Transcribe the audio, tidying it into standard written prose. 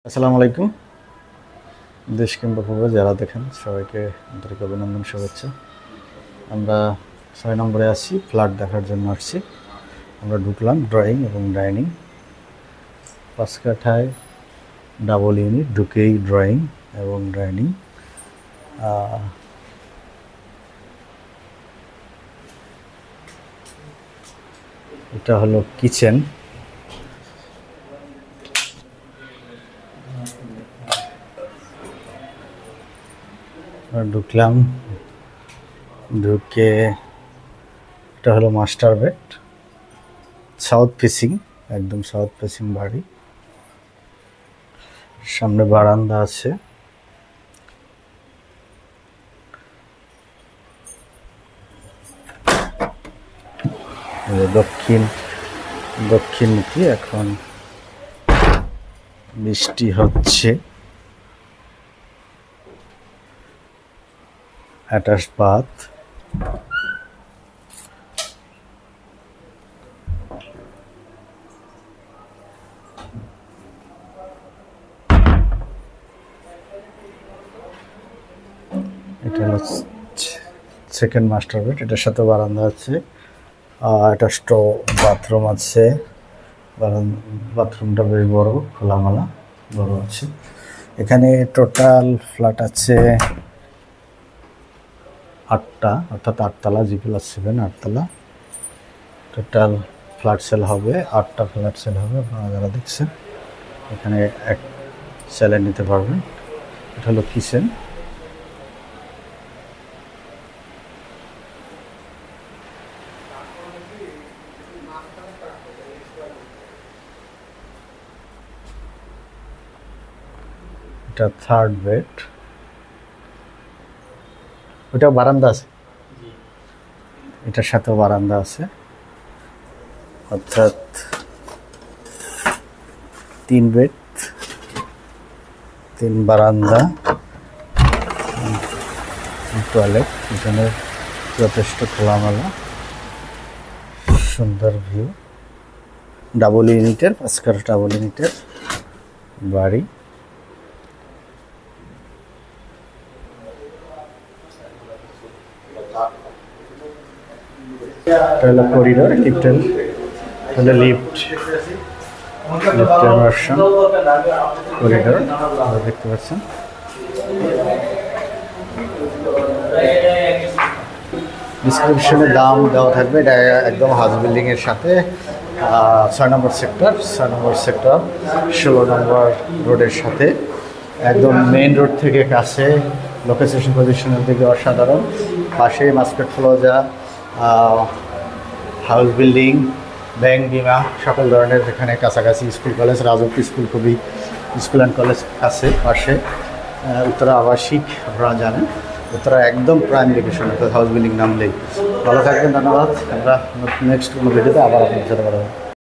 আসসালামু আলাইকুম। দেশ কিংবা প্রবাসে যারা দেখেন সবাইকে আন্তরিক অভিনন্দন, শুভেচ্ছা। আমরা 6 নম্বরে আছি, ফ্ল্যাট দেখার জন্য আসছি। আমরা ঢুকলাম ড্রয়িং এবং ডাইনিং, 5 কাঠায় ডাবল ইউনিট, ঢুকেই ড্রয়িং এবং ডাইনিং। এটা হলো কিচেন। ঢুকলাম, ঢুকে এটা হলো মাস্টার বেড, সাউথ ফেসিং, একদম সাউথ ফেসিং বাড়ি। সামনে বারান্দা আছে, দক্ষিণমুখী। এখন বৃষ্টি হচ্ছে। অ্যাটাচ বাথ, এটা হলো সেকেন্ড মাস্টার বেড, এটার সাথে বারান্দা আছে। এটা বাথরুম আছে, বাথরুমটা বেশ বড়, খোলামেলা বড় আছে। এখানে টোটাল ফ্ল্যাট আছে 8টা, অর্থাৎ 8তলা, G+7 8তলা। টোটাল ফ্ল্যাট সেল হবে, 8টা ফ্ল্যাট সেল হবে। আপনারা যারা দেখছেন এখানে এক সেলে নিতে পারবেন। এটা হলো কিচেন। এটা থার্ড বেড, ওটা বারান্দা আছে, এটার সাথেও বারান্দা আছে, অর্থাৎ 3 বেড, 3 বারান্দা, টয়লেট। এখানে যথেষ্ট খোলামেলা, সুন্দর ভিউ। ডাবল ইউনিটের, 5 কাঠা ডাবল ইউনিটের বাড়ি। এটা করিডোর, লিফটের ভার্সন করিডোর দেখতে পাচ্ছেন। ডিসক্রিপশনে দাম দেওয়া থাকবে। এটা একদম হাউস বিল্ডিং এর সাথে 6 নম্বর সেক্টর, 16 নম্বর রোডের সাথে, একদম মেইন রোড থেকে কাছে, লোকেশন পজিশনের দিকে অসাধারণ। পাশে market plaza, house building, bank, বিমা, সকল ধরনের এখানে কাছাকাছি। School college, Rajuk school and college আছে পাশে। উত্তরা আবাসিক, আপনারা জানেন উত্তরা একদম প্রাইম লোকেশন, হাউস বিল্ডিং নামলেই। ভালো থাকবেন, ধন্যবাদ। আমরা নেক্সট কোনো ভিডিওতে আবার আপনাদের সাথে কথা বলবো।